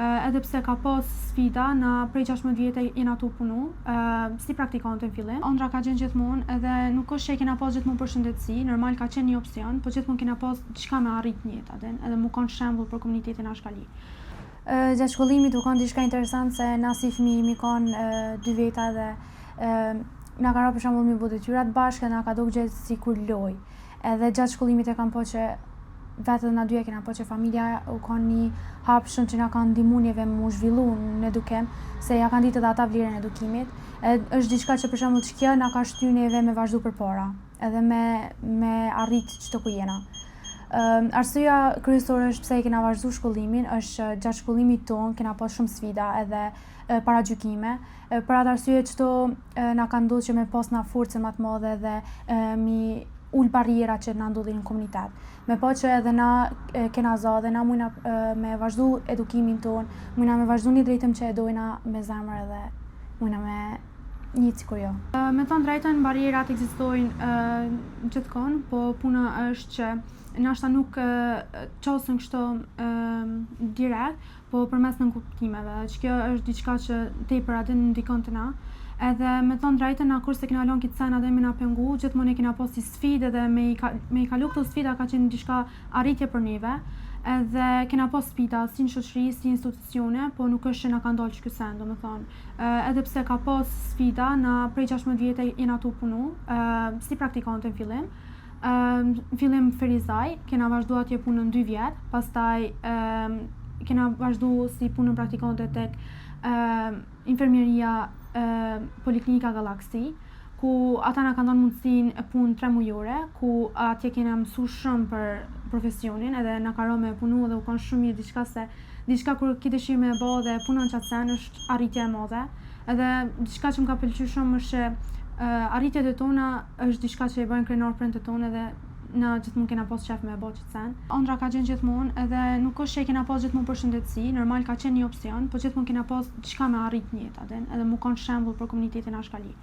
edhe pse ka pas sfida, na prej 16 vjetë jena tu punu, si praktikante në fillim. Ëndra ka qenë gjithmonë, edhe nuk është që kena pas gjithmonë përshëndetësi, normal ka qenë një opsion, po gjithmonë kena pas diçka me arrit në jetë, edhe mu kanë shembull për komunitetin Ashkali. Gjatë shkollimit u kanë diçka interesant se na si fëmijë mi kanë 2 veta dhe na ka ra për shembull mi bë detyrat bashkë, na ka dogë si kur loj. Edhe gjatë shkollimit e kam po që vetë dhe na dyja kena po që familja u kanë një hap shumë që na kanë ndihmu njeve mu zhvillu në edukim, se ja kanë ditë edhe ata vlerën e edukimit. Është diçka që për shembull që kjo na ka shty neve me vazhdu përpara, edhe me arrit çdo ku jena. Arsyeja kryesore është pse kena vazhdu shkollimin, është gjatë shkollimit ton kena pas shumë sfida edhe paragjykime. Për atë arsye çto na ka ndodhur që me pas na forcën më të madhe dhe mi ul barriera që na ndodhin në komunitet. Me po që edhe na kena za dhe na mujna me vazhdu edukimin ton, mujna me vazhdu një drejtëm që e dojna me zemër edhe mujna me një sikur jo. Me thënë drejtën, barrierat ekzistojnë gjithkohon, po puna është që nashta nuk qosën kështu direkt, po përmes nënkuptimeve, që kjo është diçka që tepër atë ndikon të na. Edhe me thënë drejtën, na kurse kena lënë këtë sena dhe me na pengu, gjithmonë e kena pas si sfidë dhe me i kalu këto sfida ka qenë diçka arritje për neve. Edhe kena pas sfida si në shoqëri, si institucione, po nuk është që na ka ndalë që ky sen, domethënë. Edhe pse ka pas sfida, na prej 16 vjetë jena tu punu, si praktikante në fillim. Në fillim Ferizaj, kena vazhdu atje punën 2 vjetë, pastaj kena vazhdu si punën praktikante tek infermieria Poliklinika Galaksi, ku ata na kanë dhënë mundësinë e punë 3 mujore, ku atje kena mësu shumë për profesionin, edhe na ka rënë me punu dhe u kanë shumë mirë diçka kur ki dëshirë me bë dhe punën qatë sen është arritje e madhe. Edhe diçka që më ka pëlqyer shumë është që arritjet e tona është diçka që i bëjnë krenar prindët tonë edhe na gjithmonë kena pas qef me bë qatë sen. Ëndra ka qenë gjithmonë, edhe nuk është që kena pas gjithmonë përshëndetësi, normal ka qenë një opsion, po gjithmonë kena pas diçka me arrit në jetë, edhe mu kanë shembull për komunitetin Ashkali.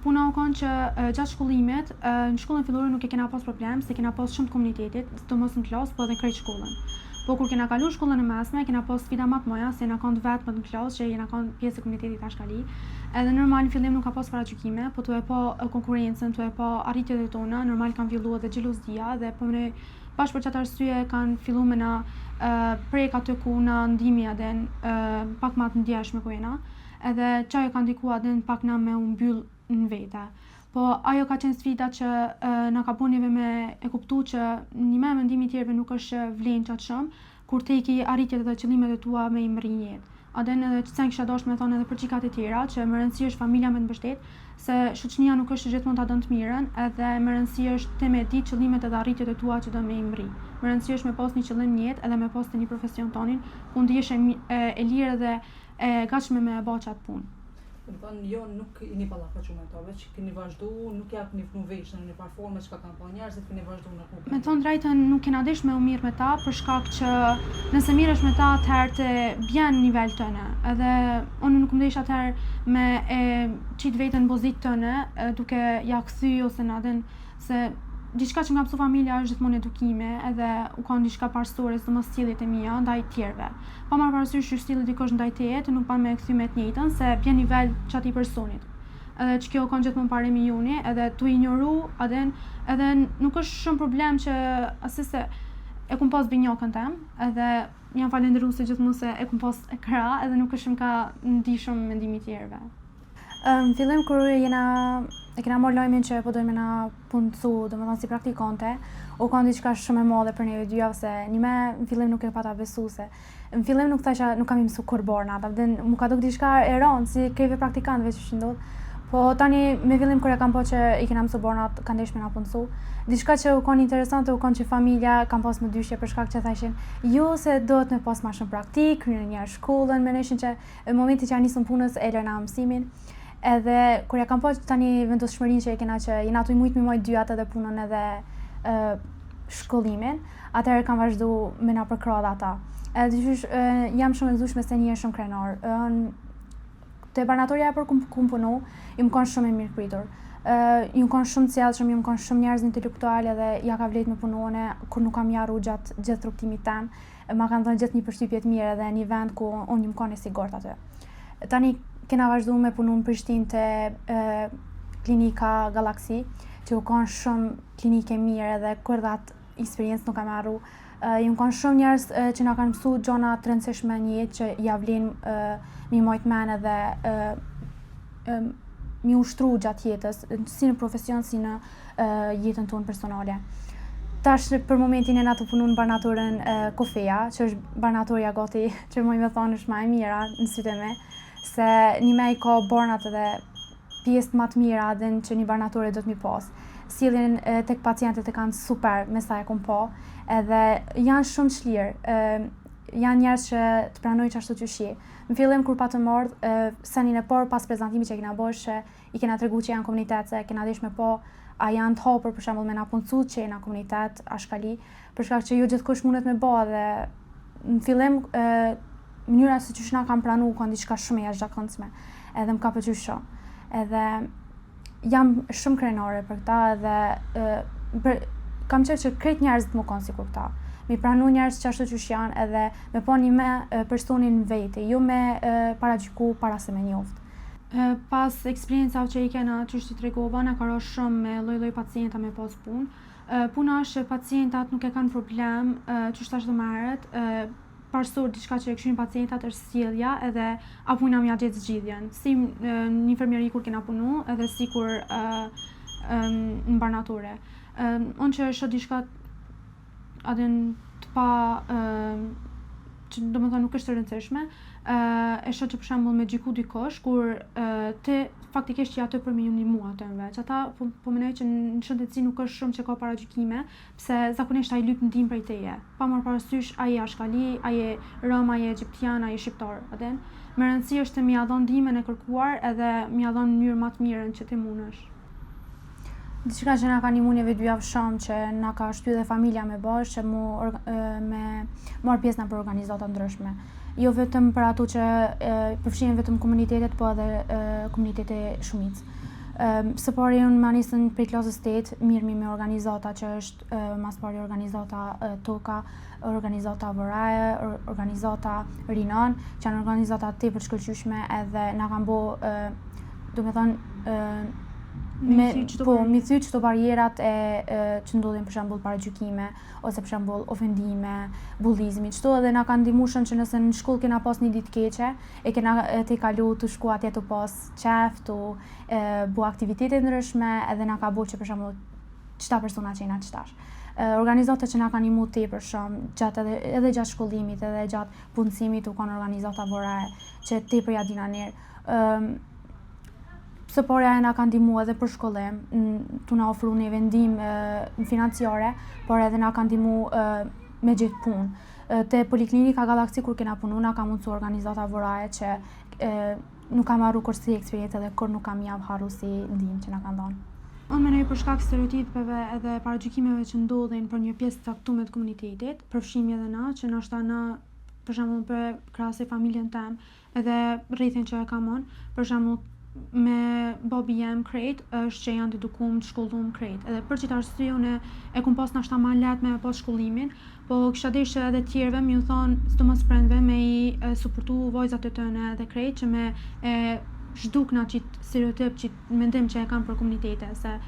Puna u kanë që gjatë shkollimit, në shkollën fillore nuk e kena pas problem, se kena pas shumë të komunitetit, sidomos në klasë, po edhe krejt shkollën. Po kur kena kalu shkollën e mesme, kena pas sfida më të mëdha, se na kanë vetëm në klasë që jena kanë pjesë e komunitetit Ashkali. Edhe normal në fillim nuk ka pas paragjykime, po tu e pa konkurrencën, tu e pa arritjet e tona, normal kanë filluar edhe xhelozia dhe po ne bash për çatë arsye kanë filluar me na prek aty ku na ndihmi edhe pak më të ndjeshme ku jena. Edhe çajo ka ndikuar edhe pak na me u mbyll në vete. Po ajo ka qenë sfida që na ka bën neve me e kuptu që një me mendimi tjerëve nuk është vlen qatë shumë, kur te i ki arritjet dhe qëllimet e tua me i mëri jetë. Aden edhe që sen kisha dashur me thonë edhe për qikat e tjera, që më rëndësi është familja me të mbështet, se shoqënia nuk është gjithmonë ta dën të mirën, edhe më rëndësi është te me ditë qëllimet edhe arritjet e tua që do me i mëri. Më rëndësi është me pas një qëllim në jetë edhe me pas të një profesion tonin, ku ndihesh e lirë dhe e gatshme me bë qatë punë. Jo nuk i një ballafaqur me ta, veç keni vazhdu, nuk ja keni punu vesh në një platformë që ka kanë pa njerëzit, keni vazhdu në kupë. Me thonë drejtën nuk kena desh me u mirë me ta, për shkak që nëse mirësh me ta atëherë të bjen nivel tëne. Edhe unë nuk më desh atëherë me qit veten pozitë tëne, duke ja kthy ose na den se diçka që nga mësu familja është gjithmonë edukime, edhe u kanë diçka parësore, sidomos sjelljet e mia ndaj tjerëve. Pa marrë parasysh që sjellë dikush ndaj teje, nuk ban me kthy me të njëjtën, se bjen nivel çati personit. Edhe që kjo kanë gjithmonë parimi juni, edhe tu ignoru, edhe nuk është shumë problem që asese e kum pas binjokën tem, edhe jam falendëruese gjithmonë se e kum pas e krah, edhe nuk është më ka ndi shumë mendimi tjerëve. Në fillim kur e kena marrë lajmin që po dojmë na punësu, domethënë si praktikante, u kanë diçka shumë e madhe për neve dyja, se një me në fillim nuk e pata besu se në fillim nuk thasha nuk kam i mësu korborna, mu ka duk diçka e rëndë si kejve praktikantëve që ndodh. Po tani me fillim kur e kam po që i kena mësu bornat, kanë desh me na punësu. Diçka që u kanë interesante u kanë që familja kam pas më dyshje për shkak që thashin jo se do të me pas ma shumë praktik, kryeni një shkollën, me neshin që në momenti që nisëm punës e lërna mësimin. Edhe kur ja kam po tani vendosshmërinë që e kena që jena tu mujt me mojt dyat edhe punën edhe shkollimin, atëherë kam vazhdu me na përkrah ata. Edhe dyshysh jam shumë e gëzueshme se një shumë krenar. Te barnatoria për kum punu, i më kanë shumë e mirë pritur. Ju më kanë shumë sjellshëm, ju më kanë shumë njerëz intelektuale dhe ja ka vlet me punuone kur nuk kam jarru gjatë gjithë rrugtimit tem. ma kanë dhënë gjithë një përshtypje të mirë dhe një vend ku unë më kanë e sigurt aty. Tani kena vazhdu me punu në Prishtinë te klinika Galaxy, që u kanë shumë klinike mirë dhe kur that eksperiencë nuk kam marru. Ju kanë shumë njerëz që na kanë mësuar gjëra të rëndësishme në jetë që ja vlen mi majt men edhe mi ushtru gjatë jetës, si në profesion, si në jetën tonë personale. Tash për momentin e na të punu në barnaturën Kofeja, që është barnaturja gati që moj me thonë është ma e mira në sytë e me, se një me i ka barnat edhe pjesë më të mira dhe që një barnature do të mi pas. Sjelljen tek pacientët e kanë super me sa e kom pa, edhe janë shumë çlirë, janë njerëz që të pranojnë ashtu që shi. Në fillim kur pa të marrë, senin e parë pas prezantimit që kena bërë, që i kena tregu që janë komunitet, se kena dish me pa a janë të hapur për shembull me na puncu që jena komunitet a shkali, për shkak që jo gjithkush mundet me bë dhe në fillim mënyra se çysh na kanë pranuar kanë diçka shumë e jashtëzakonshme, edhe më ka pëlqyer shumë. Edhe jam shumë krenare për këta edhe kam qenë që krejt njerëzit më kanë sikur këta. Mi pranu njerëz që ashtu qysh janë edhe me pa një me personin vete, jo me paragjyku para se me njoftë. Pas eksperiencave që i kena qysh t'i tregova, na ka rënë shumë me lloj-lloj pacienta me pas punë. Puna është që pacientat nuk e kanë problem, qysh tash do më herët, parsur diçka që e këshin pacientat është sjellja edhe apo na mja gjetë zgjidhjen. Si në infermieri kur kena punu edhe si kur në barnature. Unë që është diçka adin të pa që do më thonë nuk është të rëndësishme, e shoh që për shembull me gjyku dikush kur ti faktikisht që atë për me ju ndihmu atë në veç. Ata po mendoj që në shëndetësi nuk është shumë që ka paragjykime, pse zakonisht ai lyp ndihmë prej teje. Pa marrë parasysh ai je ashkali, ai je rom, ai je egjiptian, ai je shqiptar, atë. Me rëndësi është të më ia dhon ndihmën e kërkuar edhe më ia dhon në mënyrë më të mirën që ti mundesh. Diçka që na ka ndihmuar neve 2 javë shumë që na ka shtyr dhe familja me bash që me marr pjesë në për organizata ndryshme. Jo vetëm për ato që përfshin vetëm komunitetet, po edhe komunitete shumicë. Së pari unë më nisën prej klasës 8, mirëmi me organizata që është mas pari organizata Toka, organizata Voraje, organizata Rinon, që janë organizata tepër shkëlqyeshme edhe na kanë bo, do me thonë, mi thy çdo barierat që ndodhin për shembull paragjykime ose për shembull ofendime, bullizmi, çdo edhe na kanë ndihmuar shumë që nëse në shkollë kena pas një ditë keqe, e kena të kalu të shku atje të pas qef, të bu aktivitete ndryshme edhe na ka bëu që për shembull çta persona që jena çtash. Organizata që na kanë ndihmuar tepër shumë gjatë edhe gjatë shkollimit edhe gjatë punësimit u kanë organizata Voraje që tepër ja dina nerë. Së pari na kanë ndihmuar edhe për shkollim, tu na ofru një vendim financiare, por edhe na kanë ndihmuar me gjithë punë. Te Poliklinika Galaxy kur kena punu, na ka mundsu organizata Voraje që nuk kam marru kurrë si eksperiencë dhe kur nuk kam javë harru si ndihmë që na kanë dhënë. Unë mendoj për shkak stereotipeve edhe paragjykimeve që ndodhin për një pjesë të caktuar të komunitetit, përfshimi edhe na që ndoshta na për shembull për krahasi familjen tem edhe rrethin që e kam unë, për shembull me babi jem krejt është që janë të edukum, të shkollum krejt. Edhe për qita arsye unë e kum pas nashta ma let me pas shkollimin, po kisha dish që edhe tjerëve mi u thonë, sidomos prindve me i suportu vajzat e tëne dhe krejt që me zhdukna qitë stereotip, qitë mendim që e kanë për komunitete, se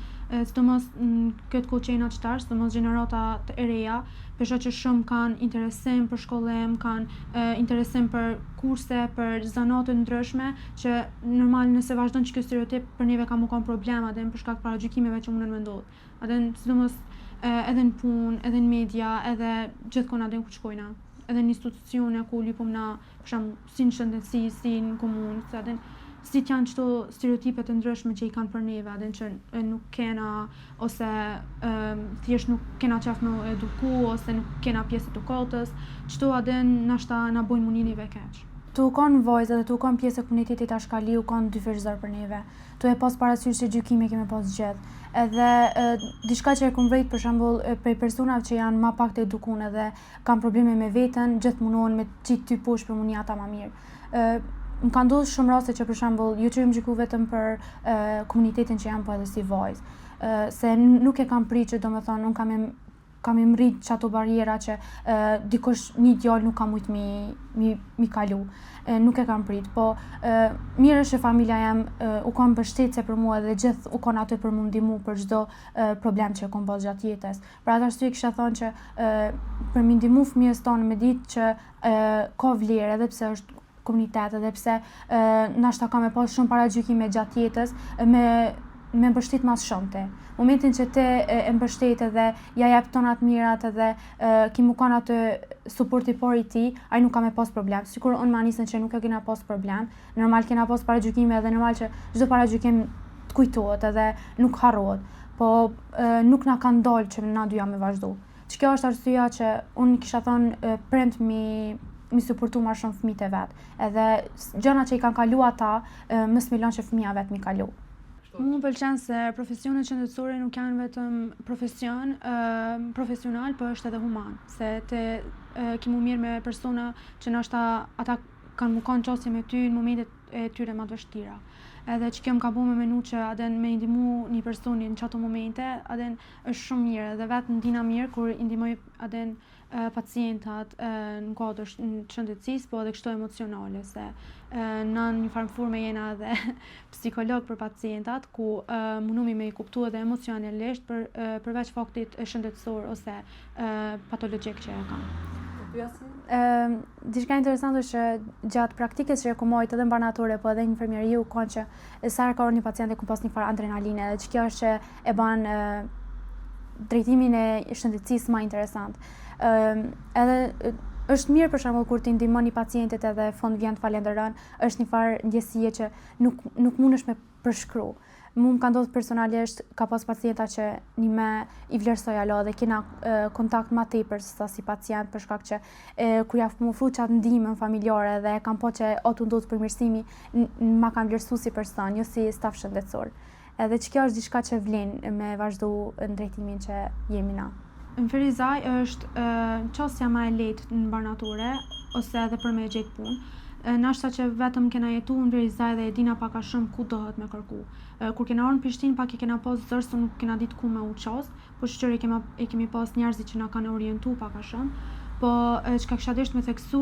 sidomos në këtë kohë që jena qëtar, sidomos gjenerata të reja, pesha që shumë kanë interesim për shkollim, kanë interesim për kurse, për zanate ndryshme, që normal nëse vazhdon që kjo stereotip për neve ka mu kanë problema dhe për shkak paragjykimeve që mundën me ndodhë. Atë sidomos edhe në punë, edhe në media, edhe gjithkon atë ku shkojna. Edhe në institucione ku lypum na, për shembull, si në shëndetësi, si në komunë, atë si janë çto stereotipe të ndryshme që i kanë për neve, atë që nuk kena ose thjesht nuk kena qef me eduku ose nuk kena pjesë të kotës, çto atë nashta na bojnë muninive keq. Tu kanë vajza dhe tu kanë pjesë e komunitetit ashkali u kanë dyfishzor për neve. Tu e pas parasysh që gjykime kemi pas gjithë. Edhe diçka që e kom vrejt për shembull për personave që janë ma pak të edukun edhe kanë probleme me veten, gjithë munohen me qitë ty poshtë për muni ata ma mirë. Më ka ndodhur shumë raste që për shembull jo që më gjyku vetëm për komunitetin që jam po edhe si vajzë. Se nuk e kam prit që domethënë unë kam kam mrit çato barriera që dikush një djalë nuk ka mujt mi kalu. Nuk e kam prit, po mirë është që familja jam u kanë mbështetje për mua dhe gjithë u kanë aty për mu ndihmu për çdo problem që kom pas gjatë jetës. Për atë arsye kisha thonë që për mi ndihmu fëmijës tonë me ditë që ka vlerë edhe pse është komunitet edhe pse nashta ka me pas shumë paragjykime gjatë jetës me mbështet mas shumëte. Momentin që te e mbështet edhe ja jep tonat mirat edhe ki mu kanë atë suporti por i ti, ai nuk ka me pas problem. Sikur unë ma nisën që nuk e kena pas problem, normal kena pas paragjykime edhe normal që çdo paragjykim të kujtohet edhe nuk harrohet, po nuk na kanë dalë që na dyja me vazhdu. Që kjo është arsyeja që unë kisha thonë prind mi suportu ma shumë fëmijët e vet. Edhe gjëna që i kanë kalu ata, mos mi lënë që fëmija vet mi kalu. Mu pëlqen se profesionet shëndetësore nuk janë vetëm profesional, por është edhe human. Se ki mu mirë me persona që nashta ata kanë mu kanë qasje me ty në momentet e tyre ma të vështira. Edhe që kjo më ka bu me menu që aden me ndihmu një personi në qato momente, aden është shumë mirë edhe vetë ndina mirë kur ndihmoj aden pacientat në kuadër në shëndetësisë, po edhe kështu emocionale, se në një farë forme jena edhe psikolog për pacientat, ku munumi me i kuptu edhe emocionalisht përveç faktit shëndetësor ose patologjik që e kanë. Diçka interesante është që gjatë praktikës që e kumojt edhe në banatore, po edhe në infermieri u konë që sa herë ka orë një pacient e ku pas një farë adrenaline, dhe që kjo është që e ban drejtimin e shëndetësisë më interesant. Edhe është mirë për shembull kur ti ndihmon një pacientit edhe fond vjen të falenderon, është një farë ndjesie që nuk mundesh me përshkru. Mu më ka ndodhur personalisht, ka pas pacienta që një me i vlerësoj alo dhe kena kontakt ma tepër sa si pacient për shkak që kur ja më ofru qatë ndihmën familjare dhe kam po që o të ndodhë përmirësimi ma kanë vlerësu si person, jo si staf shëndetësor. Edhe që kjo është diçka që vlen me vazhdu në drejtimin që jemi na. Në Ferizaj është qasja ma e lehtë në banatore ose edhe për me gjetë punë. Nashta që vetëm kena jetu në Ferizaj dhe e dina paka shumë ku dohet me kërku. Kur kena orë në Prishtinë pak i kena pas zërë se nuk kena ditë ku me u qasë, po shqyre e kemi pas njerëzit që na kanë orientu paka shumë. Po çka kisha desht me theksu,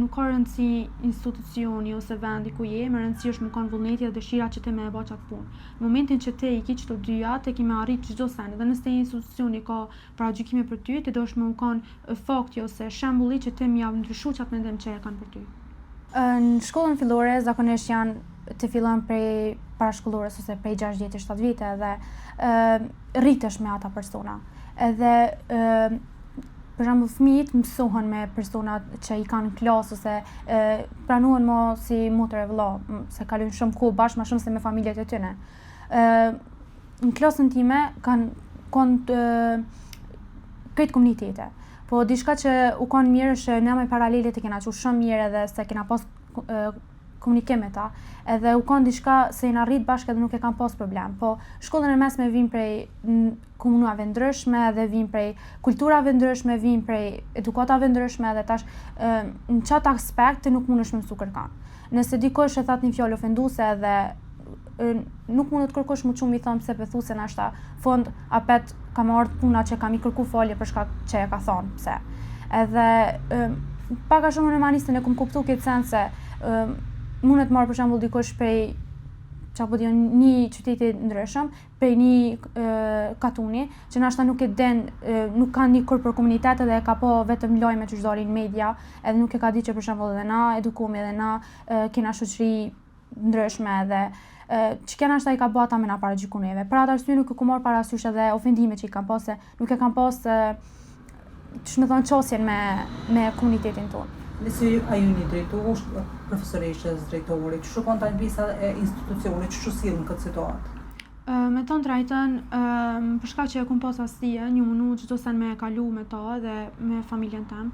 nuk ka rëndësi institucioni ose vendi ku je, më rëndësi është më kanë vullneti dhe dëshira që te me e ba qatë punë. Në momentin që te i ki qëto dyja, te ki me arrit çdo sen, dhe nëse institucioni ka paragjykime për ty, te do është me më kanë fakti ose shembulli që te mi javë ndryshu qatë mendim që e kanë për ty. Në shkollën fillore zakonisht janë të fillon prej parashkollores ose prej 6-7 vite dhe rritesh me ata persona. Edhe për shembull fëmijët mësohen me personat që i kanë klasë ose pranuhen mo si motër e vëlla, se kalojnë shumë kohë bashkë më shumë se me familjet e tyre. Në klasën time kanë këtë komunitete. Po diçka që u kanë mirë është ne me paralelet e kena qenë shumë mirë edhe se kena pas komunikim me ta. Edhe u kanë diçka se jena rrit bashkë edhe nuk e kanë pas problem. Po shkollën e mesme vijnë prej komunave ndryshme edhe vijnë prej kulturave ndryshme, vijnë prej edukatave ndryshme edhe tash në çat aspekt nuk mundesh me mësu kërkan. Nëse dikush e that një fjalë ofenduese edhe nuk mundet kërkosh më shumë i thëmë pse pëthu se nashta fond apet kam ardhë puna që kam i kërku folje për shkak që e ka thonë pse. Edhe paka shumë në manistën e kom kuptu këtë sen se mundet marrë për shembull dikush prej një qyteti ndryshëm, prej një katuni, që nashta nuk e den, nuk ka një kur për komunitet edhe ka po vetëm lajme që shdalin media, edhe nuk e ka di që për shembull edhe na edukumi edhe na kena shoqëri ndryshme edhe që kena ashta i ka bata me na paragjyku neve. Për atë arsye nuk e ku marrë parasysh edhe ofendime që i kam pas, se nuk e kam pas që me thonë qasjen me komunitetin tonë. Nëse a ju një drejtor, profesoreshës, drejtori, që shukon të njësa e institucionit, që shusilë në këtë situatë? Me të drejtën, për shkak që e kum pas asije, një munu çdo sen me kalu me ta dhe me familjen tem,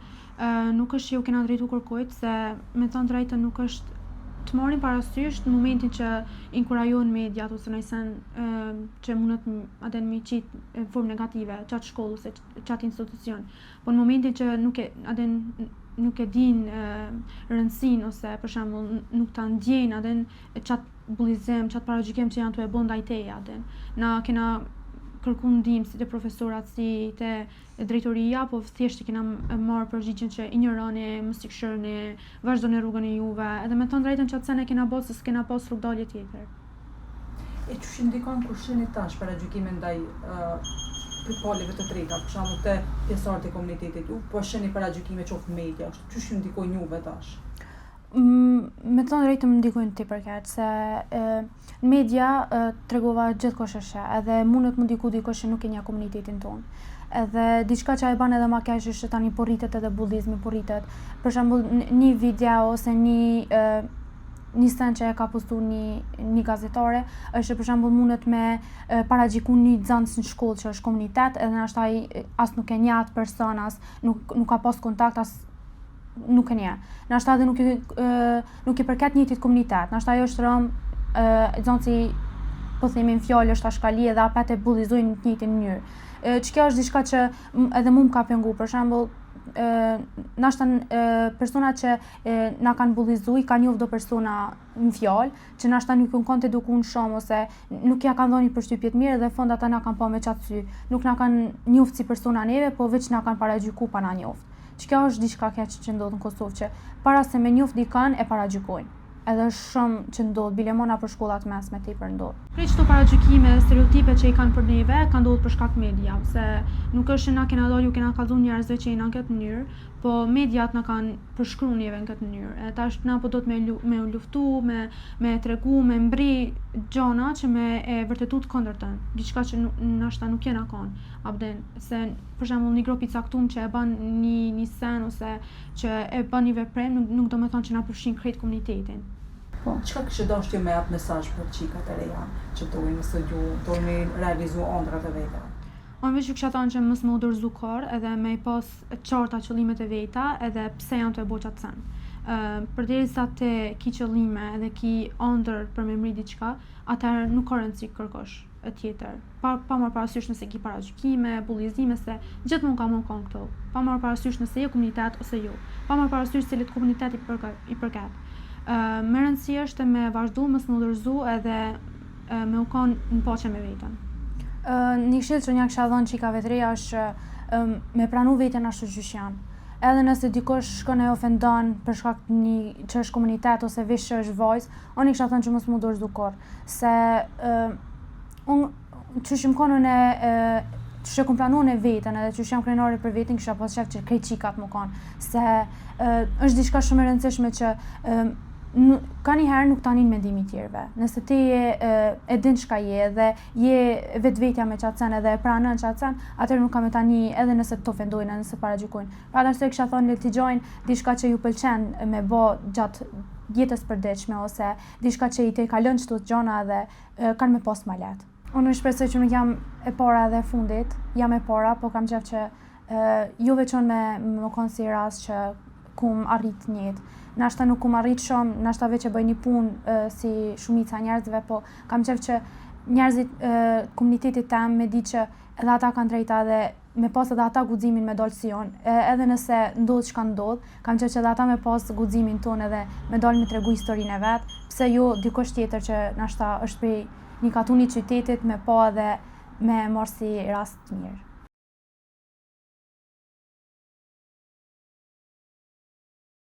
nuk është që ju kena drejtu kërkojt, se me të drejtën nuk është të marrin parasysh në momentin që inkurajohen mediat ose nëjsen që mundet aden me qit në formë negative qatë shkollë ose qatë institucion. Po në momentin që nuk e din rëndësinë ose për shembull nuk ta ndjejnë aden qatë bullizim, qatë paragjykim që janë të e bën ndaj teje aden. Na kena kërku ndihmë si te profesorat, si te drejtoria, po thjesht i kena marrë përgjigjen që injoroni, mos i kshirni, vazhdoni rrugën e juve, edhe me thënë drejtën që atë sene kena bërë se s'kena pas rrugdalje tjetër. E që shindikon kur shini tash para gjykime ndaj palëve të treta, për shembull te pjesëtarët e komunitetit ju, po shini para gjykime qoftë media, që shindikon juve tash? Me thënë drejtë më ndikojnë ti përket, se media tregova gjithkohë sheshe, edhe mundet më ndiku dikosh që nuk e nja komunitetin tonë. Edhe diçka që e ban edhe ma keq është tani po rritet edhe bullizmi, po rritet. Për shembull një video ose një sen që e ka postu një gazetare, është për shembull mundet me paragjiku një nxënës në shkollë që është komunitet, edhe nashta ai as nuk e njeh atë person, as nuk ka pas kontakt, as nuk e njeh. Nashta edhe nuk i përket njëjtit komunitet. Nashta ajo është nxënësi, po themi në fjalë është ashkali edhe apet e bullizojnë në të njëjtin mënyrë. Që kjo është diçka që edhe mu më ka pengu, për shembull, nashta persona që na kanë bullizu i kanë njoft do persona në fjalë, që nashta nuk kanë kontë edukun shumë ose nuk ja kanë dhënë një përshtypje të mirë dhe fond ata na kanë pa me qatë sy. Nuk na kanë njoft si persona neve, po veç na kanë paragjyku pa na njoft. Që kjo është diçka keq që ndodh në Kosovë, që para se me njoft dikën e paragjykojnë. Edhe shumë që ndodh, bilemona për shkollat mesme tepër ndodh. Krejt çto paragjykime, stereotipe që i kanë për neve, ka ndodhur për shkak media, se nuk është që na kena dalë, ju kena kallzu njerëzve që jena në këtë mënyrë, po mediat na kanë përshkruar neve në këtë mënyrë. E tash na po do të me u luftu, me tregu, me mbri gjona që me e vërtetut kundërtën. Diçka që nashta nuk jena kanë, abden, se për shembull një grup i caktuar që e bën një sen ose që e bën një veprim, nuk do të thonë që na përfshin krejt komunitetin. Po, çka kishte dashur me atë mesazh për çikat e reja, që duhen të duhen realizu ëndrat e veta? Unë veç kisha thënë që mos më u dorëzu kurrë, edhe me i pas qarta qëllimet e veta, edhe pse janë të e boqa të sen. Përderisa te ki qëllime edhe ki ëndër për me mri diçka, atëherë nuk ka rëndësi kërkosh e tjetër. Pa marrë parasysh nëse ki paragjykime, bullizime, se gjithmonë ka mund kanë këto. Pa marrë parasysh nëse je komunitet ose jo. Pa marrë parasysh cilit komunitet i përket. Me rëndësi është me vazhdu, mos më udhërzu edhe me u konë në paqe me vetën. Një këshill që një kisha dhënë çikave të reja është me pranu veten ashtu siç janë. Edhe nëse dikush shkon e ofendon për shkak që është komunitet ose veç që është vajzë, unë i kisha thënë që mos më udhërzu kurrë, se unë çush më konën që e kom planu në vetën edhe që jam krenare për vetën, kisha pas shef që krejt qikat më kanë, se është diçka shumë e rëndësishme që ka një herë nuk tanin mendimi tjerëve. Nëse ti e din çka je dhe je vetvetja me qatë sen edhe e pranën qatë sen, atëherë nuk ka me tani edhe nëse të ofendojnë, nëse paragjykojnë. Pra arsye kisha thonë le t'i gjojnë diçka që ju pëlqen me bë gjatë jetës përditshme ose diçka që i te kalon çto gjona dhe kanë me pas ma lehtë. Unë shpresoj që nuk jam e para dhe e fundit, jam e para, po kam qef që ju veçon me konë si rast që kum arrit njët. Nashta nuk kum arrit shumë, nashta veç e bëj një punë si shumica njerëzve, po kam qef që njerëzit komunitetit tem me di që edhe ata kanë drejta dhe me pas edhe ata guximin me dalë si jonë. Edhe nëse ndodh çka ndodh, kam qef që edhe ata me pas guximin tonë edhe me dalë me tregu historinë e vet, pse jo dikush tjetër që nashta është prej një katuni qytetit me pa dhe me marrë si rast mirë.